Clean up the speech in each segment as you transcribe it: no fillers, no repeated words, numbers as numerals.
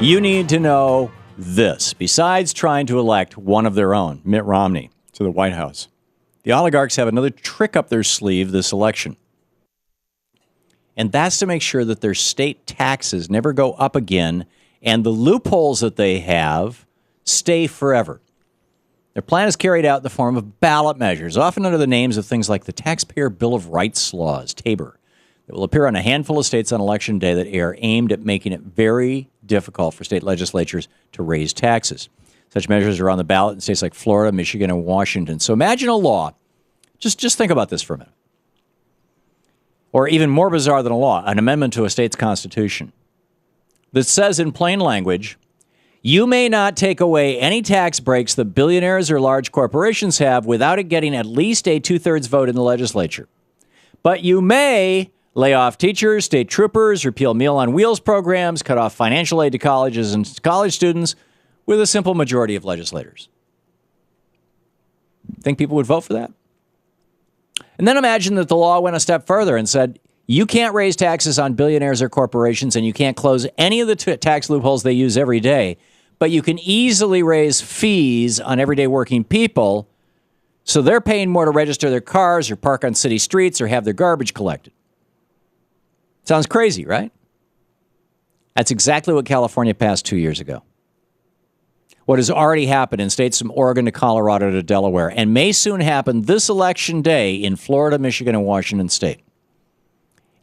You need to know this. Besides trying to elect one of their own, Mitt Romney, to the White House, the oligarchs have another trick up their sleeve this election. And that's to make sure that their state taxes never go up again and the loopholes that they have stay forever. Their plan is carried out in the form of ballot measures, often under the names of things like the Taxpayer Bill of Rights laws, TABOR, that will appear on a handful of states on Election Day that are aimed at making it very difficult for state legislatures to raise taxes. Such measures are on the ballot in states like Florida, Michigan, and Washington. So imagine a law. Just think about this for a minute. Or even more bizarre than a law, an amendment to a state's constitution that says in plain language, you may not take away any tax breaks that billionaires or large corporations have without it getting at least a 2/3 vote in the legislature. But you may lay off teachers, state troopers, repeal Meal on Wheels programs, cut off financial aid to colleges and college students with a simple majority of legislators. Think people would vote for that? And then imagine that the law went a step further and said, you can't raise taxes on billionaires or corporations, and you can't close any of the tax loopholes they use every day, but you can easily raise fees on everyday working people, so they're paying more to register their cars or park on city streets or have their garbage collected. Sounds crazy, right? That's exactly what California passed 2 years ago. What has already happened in states from Oregon to Colorado to Delaware, and may soon happen this election day in Florida, Michigan, and Washington state.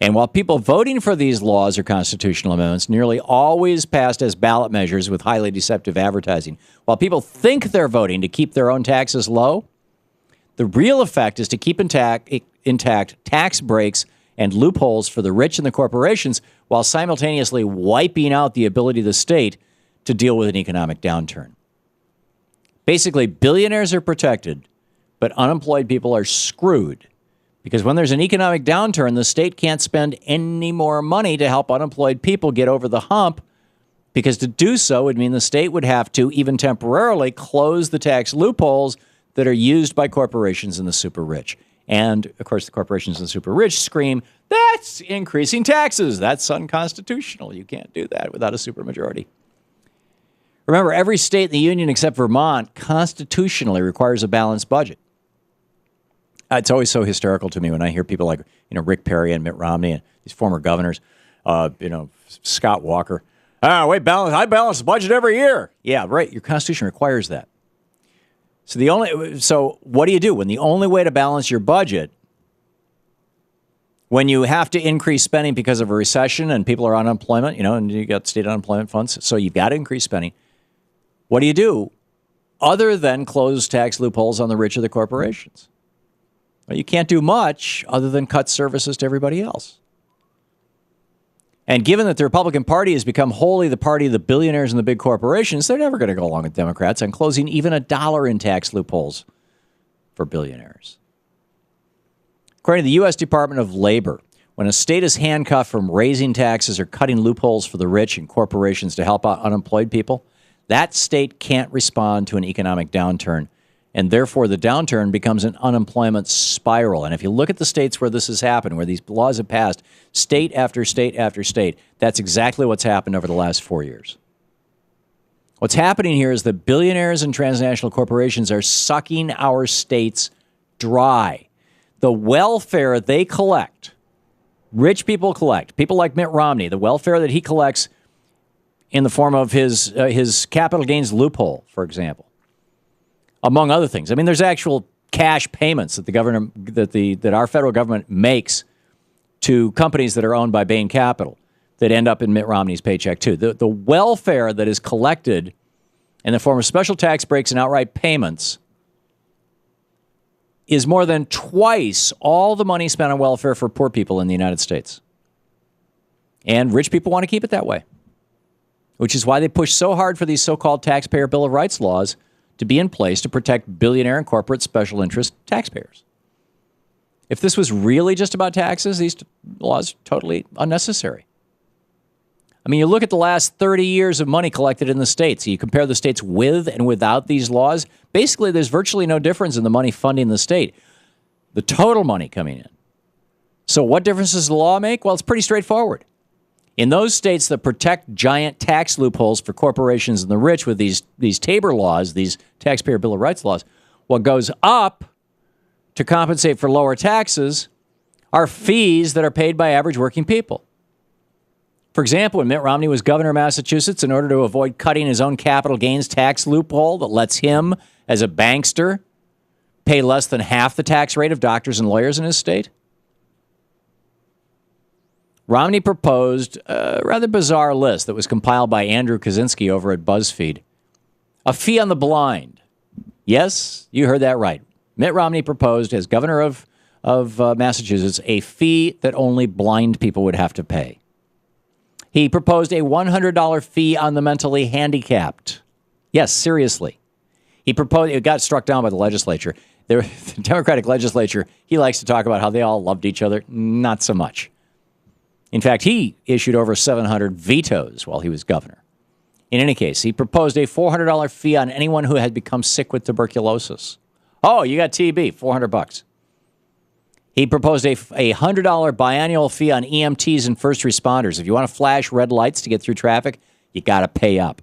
And while people voting for these laws or constitutional amendments nearly always passed as ballot measures with highly deceptive advertising, while people think they're voting to keep their own taxes low, the real effect is to keep intact tax breaks and loopholes for the rich and the corporations while simultaneously wiping out the ability of the state to deal with an economic downturn. Basically, billionaires are protected, but unemployed people are screwed. Because when there's an economic downturn, the state can't spend any more money to help unemployed people get over the hump, because to do so would mean the state would have to, even temporarily, close the tax loopholes that are used by corporations and the super rich. And, of course, the corporations and the super rich scream, that's increasing taxes. That's unconstitutional. You can't do that without a supermajority. Remember, every state in the union except Vermont constitutionally requires a balanced budget. It's always so hysterical to me when I hear people like, Rick Perry and Mitt Romney and these former governors, Scott Walker. I balance the budget every year. Yeah, right. Your Constitution requires that. So what do you do when the only way to balance your budget, when you have to increase spending because of a recession and people are on unemployment, and you got state unemployment funds, so you've got to increase spending. What do you do other than close tax loopholes on the rich or the corporations? Well, you can't do much other than cut services to everybody else. And given that the Republican Party has become wholly the party of the billionaires and the big corporations, they're never going to go along with Democrats on closing even $1 in tax loopholes for billionaires. According to the U.S. Department of Labor, when a state is handcuffed from raising taxes or cutting loopholes for the rich and corporations to help out unemployed people, that state can't respond to an economic downturn. And therefore, the downturn becomes an unemployment spiral. And if you look at the states where this has happened, where these laws have passed, state after state after state, that's exactly what's happened over the last 4 years. What's happening here is that billionaires and transnational corporations are sucking our states dry. The welfare they collect, rich people collect, people like Mitt Romney, the welfare that he collects in the form of his capital gains loophole, for example, among other things. I mean, there's actual cash payments that that our federal government makes to companies that are owned by Bain Capital that end up in Mitt Romney's paycheck too. The welfare that is collected in the form of special tax breaks and outright payments is more than twice all the money spent on welfare for poor people in the United States. And rich people want to keep it that way, which is why they push so hard for these so-called Taxpayer Bill of Rights laws to be in place to protect billionaire and corporate special interest taxpayers. If this was really just about taxes, these laws are totally unnecessary. I mean, you look at the last 30 years of money collected in the states. You compare the states with and without these laws. Basically, there's virtually no difference in the money funding the state, the total money coming in. So what difference does the law make? Well, it's pretty straightforward. In those states that protect giant tax loopholes for corporations and the rich with these Tabor laws, these Taxpayer Bill of Rights laws, what goes up to compensate for lower taxes are fees that are paid by average working people. For example, when Mitt Romney was governor of Massachusetts, in order to avoid cutting his own capital gains tax loophole that lets him, as a bankster, pay less than half the tax rate of doctors and lawyers in his state, Romney proposed a rather bizarre list that was compiled by Andrew Kaczynski over at BuzzFeed. A fee on the blind. Yes, you heard that right. Mitt Romney proposed, as governor of Massachusetts, a fee that only blind people would have to pay. He proposed a $100 fee on the mentally handicapped. Yes, seriously. He proposed, it got struck down by the legislature. The Democratic legislature, he likes to talk about how they all loved each other. Not so much. In fact, he issued over 700 vetoes while he was governor. In any case, he proposed a $400 fee on anyone who had become sick with tuberculosis. Oh, you got TB, $400. He proposed a $100 biannual fee on EMTs and first responders. If you want to flash red lights to get through traffic, you got to pay up.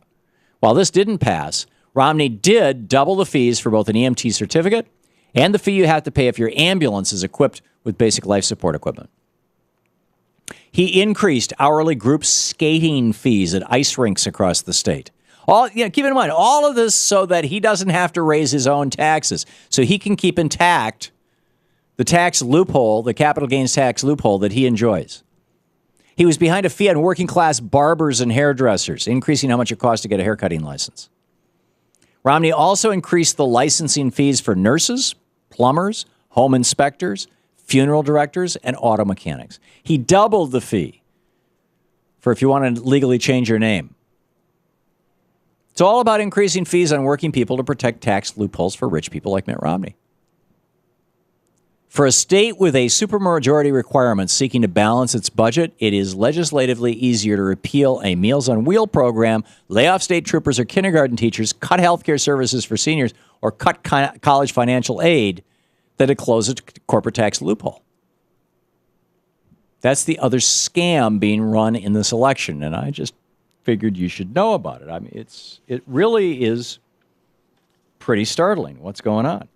While this didn't pass, Romney did double the fees for both an EMT certificate and the fee you have to pay if your ambulance is equipped with basic life support equipment. He increased hourly group skating fees at ice rinks across the state. Keep in mind, all of this so that he doesn't have to raise his own taxes, so he can keep intact the tax loophole, the capital gains tax loophole that he enjoys. He was behind a fee on working class barbers and hairdressers, increasing how much it costs to get a haircutting license. Romney also increased the licensing fees for nurses, plumbers, home inspectors, funeral directors, and auto mechanics. He doubled the fee for if you want to legally change your name. It's all about increasing fees on working people to protect tax loopholes for rich people like Mitt Romney. For a state with a supermajority requirement seeking to balance its budget, it is legislatively easier to repeal a Meals on Wheels program, lay off state troopers or kindergarten teachers, cut health care services for seniors, or cut college financial aid than to close a corporate tax loophole. That's the other scam being run in this election, and I just figured you should know about it. I mean, it really is pretty startling what's going on.